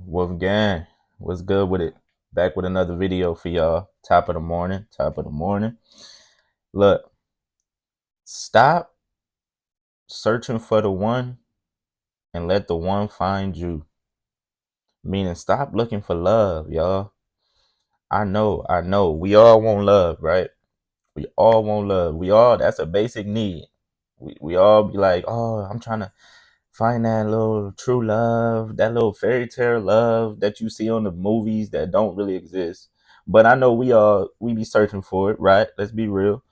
Wolfgang, what's good with it? Back with another video for y'all. Top of the morning. Top of the morning. Look, stop searching for the one and let the one find you. Meaning, stop looking for love, y'all. I know. We all want love, right? We all want love. That's a basic need. We all be like, oh, I'm trying to find that little true love, that little fairy tale love that you see on the movies that don't really exist. But I know we be searching for it, right? Let's be real.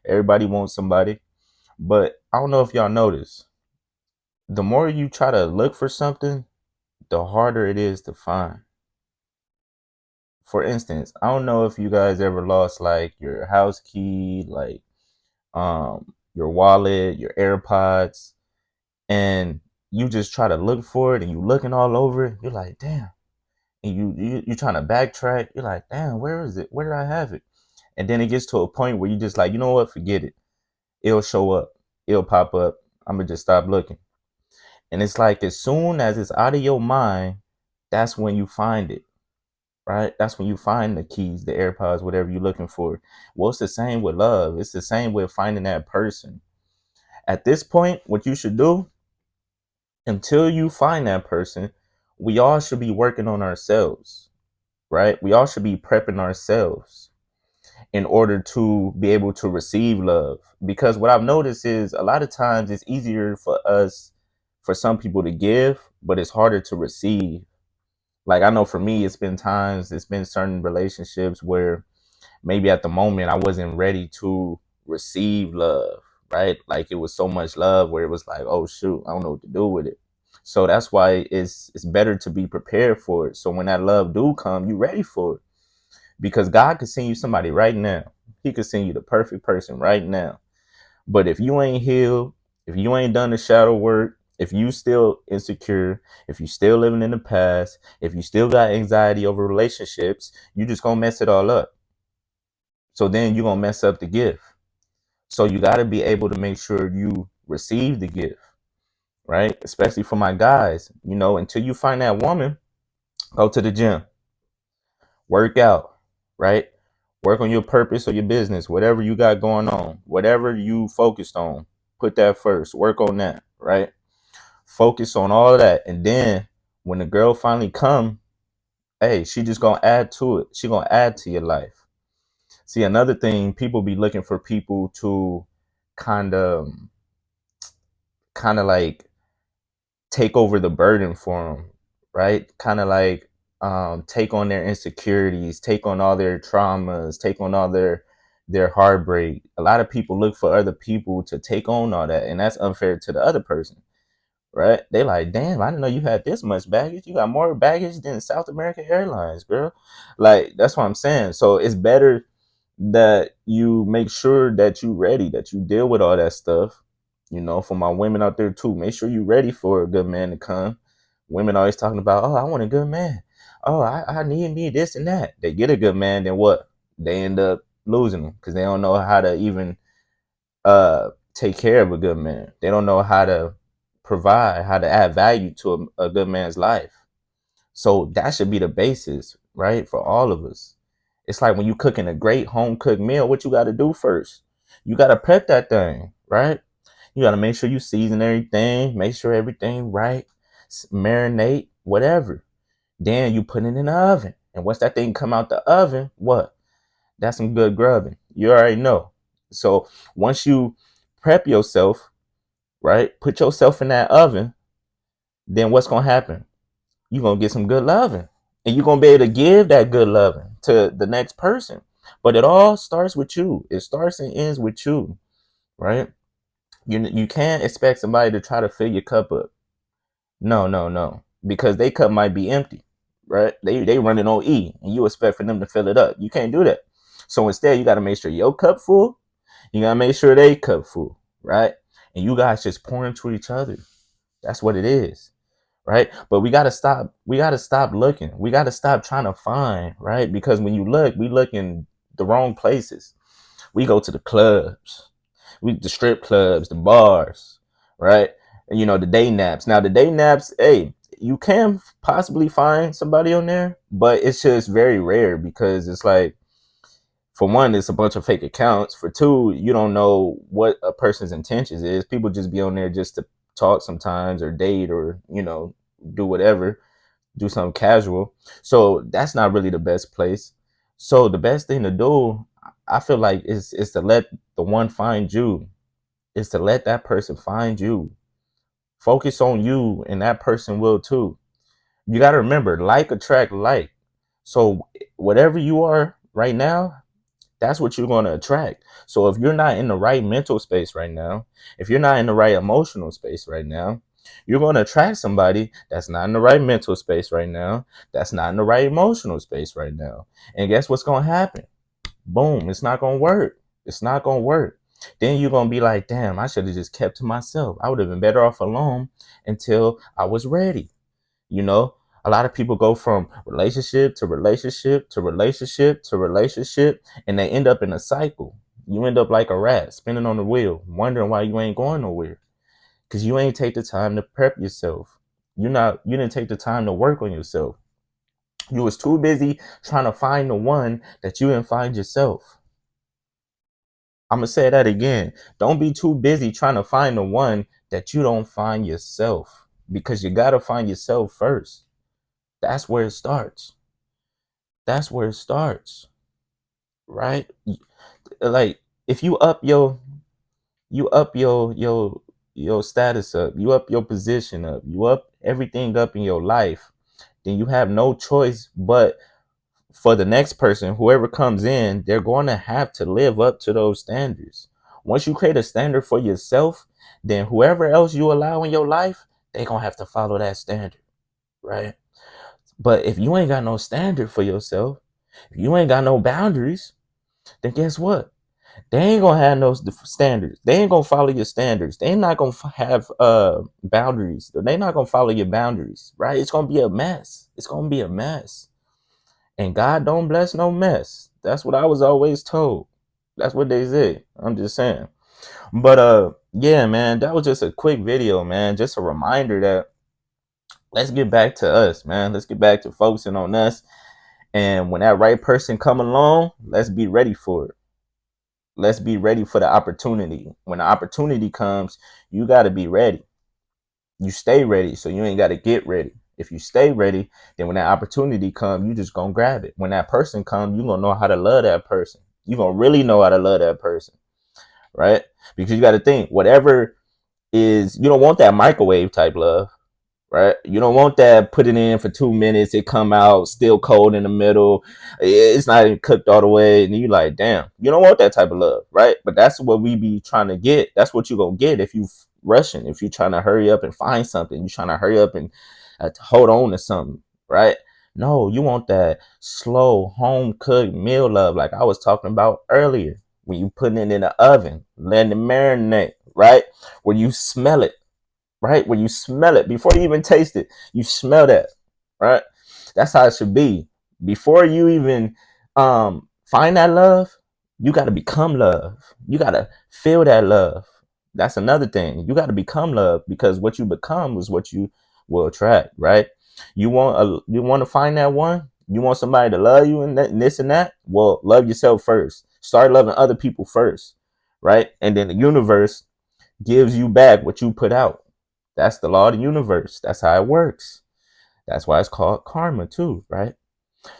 Everybody wants somebody. But I don't know if y'all notice. The more you try to look for something, the harder it is to find. For instance, I don't know if you guys ever lost like your house key, like your wallet, your AirPods, and you just try to look for it and you looking all over it. You're like, damn. And you trying to backtrack. You're like, damn, where is it? Where did I have it? And then it gets to a point where you just like, you know what? Forget it. It'll show up. It'll pop up. I'm gonna just stop looking. And it's like as soon as it's out of your mind, that's when you find it, right? That's when you find the keys, the AirPods, whatever you're looking for. Well, it's the same with love. It's the same with finding that person. At this point, what you should do until you find that person, we all should be working on ourselves, right? We all should be prepping ourselves in order to be able to receive love. Because what I've noticed is a lot of times it's easier for some people to give, but it's harder to receive. Like I know for me, it's been certain relationships where maybe at the moment I wasn't ready to receive love, right? Like it was so much love where it was like, oh shoot, I don't know what to do with it. So that's why it's better to be prepared for it. So when that love do come, you ready for it. Because God could send you somebody right now. He could send you the perfect person right now. But if you ain't healed, if you ain't done the shadow work, if you still insecure, if you still living in the past, if you still got anxiety over relationships, you just gonna mess it all up. So then you're gonna mess up the gift. So you gotta be able to make sure you receive the gift, right? Especially for my guys, until you find that woman, go to the gym, work out, right? Work on your purpose or your business, whatever you got going on, whatever you focused on, put that first. Work on that, right? Focus on all of that. And then when the girl finally come, hey, she just gonna add to it. She gonna add to your life. See, another thing, people be looking for people to kind of kind of like take over the burden for them, right? Kind of like take on their insecurities, take on all their traumas, take on all their heartbreak. A lot of people look for other people to take on all that, and that's unfair to the other person, right? They like, damn, I didn't know you had this much baggage. You got more baggage than South American Airlines, girl. Like that's what I'm saying. So it's better that you make sure that you ready, that you deal with all that stuff. For my women out there too, make sure you ready for a good man to come. Women always talking about, oh, I want a good man. Oh, I need me this and that. They get a good man, then what? They end up losing them because they don't know how to even take care of a good man. They don't know how to provide, how to add value to a good man's life. So that should be the basis, right, for all of us. It's like when you cooking a great home cooked meal, what you got to do first? You got to prep that thing, right? You got to make sure you season everything, make sure everything right, marinate, whatever. Then you put it in the oven. And once that thing come out the oven, what? That's some good grubbing. You already know. So once you prep yourself, right, put yourself in that oven, then what's going to happen? You're going to get some good loving. And you're going to be able to give that good loving to the next person. But it all starts with you. It starts and ends with you, right? You can't expect somebody to try to fill your cup up. No, no, no. Because they cup might be empty, right? They running on E and you expect for them to fill it up. You can't do that. So instead, you got to make sure your cup full. You got to make sure they cup full, right? And you guys just pour into each other. That's what it is, right? But we gotta stop looking. We gotta stop trying to find, right? Because when you look, we look in the wrong places. We go to the clubs, the strip clubs, the bars, right? And the day naps. Now the day naps, hey, you can possibly find somebody on there, but it's just very rare because it's like, for one, it's a bunch of fake accounts. For two, you don't know what a person's intentions is. People just be on there just to talk sometimes or date or, do whatever, do something casual. So that's not really the best place. So the best thing to do, I feel like, is to let the one find you, is to let that person find you. Focus on you and that person will too. You got to remember, like attract like. So whatever you are right now, that's what you're going to attract. So if you're not in the right mental space right now, if you're not in the right emotional space right now, you're going to attract somebody that's not in the right mental space right now, that's not in the right emotional space right now. And guess what's going to happen? Boom, it's not going to work. It's not going to work. Then you're going to be like, damn, I should have just kept to myself. I would have been better off alone until I was ready. A lot of people go from relationship to relationship to relationship to relationship, and they end up in a cycle. You end up like a rat spinning on the wheel, wondering why you ain't going nowhere. Because you ain't take the time to prep yourself. You didn't take the time to work on yourself. You was too busy trying to find the one that you didn't find yourself. I'm going to say that again. Don't be too busy trying to find the one that you don't find yourself, because you got to find yourself first. That's where it starts. That's where it starts. Right? Like, if you up your status up, you up your position up, you up everything up in your life, then you have no choice but for the next person, whoever comes in, they're going to have to live up to those standards. Once you create a standard for yourself, then whoever else you allow in your life, they're going to have to follow that standard, right? But if you ain't got no standard for yourself, if you ain't got no boundaries, then guess what? They ain't gonna have no standards. They ain't gonna follow your standards. They not gonna have boundaries. They not gonna follow your boundaries, right? It's gonna be a mess. It's gonna be a mess. And God don't bless no mess. That's what I was always told. That's what they say. I'm just saying. But yeah, man, that was just a quick video, man. Just a reminder that let's get back to us, man. Let's get back to focusing on us. And when that right person come along, let's be ready for it. Let's be ready for the opportunity. When the opportunity comes, you got to be ready. You stay ready, so you ain't got to get ready. If you stay ready, then when that opportunity comes, you just gonna grab it. When that person comes, you gonna know how to love that person. You gonna really know how to love that person, right? Because you got to think, whatever is, you don't want that microwave type love. Right? You don't want that put it in for 2 minutes, it come out still cold in the middle, it's not even cooked all the way, and you like, damn, you don't want that type of love, right? But that's what we be trying to get. That's what you gonna get if you rushing, if you trying to hurry up and find something, you trying to hurry up and hold on to something, right? No, you want that slow home cooked meal love, like I was talking about earlier, when you putting it in the oven, letting it marinate, right? When you smell it, right? When you smell it, before you even taste it, you smell that, right? That's how it should be. Before you even find that love, you got to become love. You got to feel that love. That's another thing. You got to become love, because what you become is what you will attract, right? You want to find that one. You want somebody to love you and, and this and that. Well, love yourself first. Start loving other people first, right? And then the universe gives you back what you put out. That's the law of the universe. That's how it works. That's why it's called karma too, right?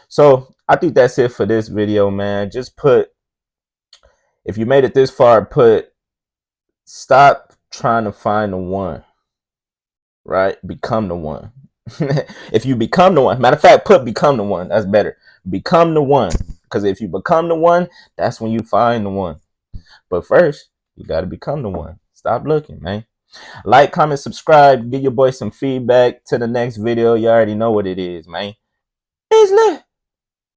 So I think that's it for this video, man. Just if you made it this far, stop trying to find the one, right? Become the one. If you become the one, matter of fact, become the one. That's better. Become the one. Because if you become the one, that's when you find the one. But first, you got to become the one. Stop looking, man. Like, comment, subscribe. Give your boy some feedback to the next video. You already know what it is, man. Beasley.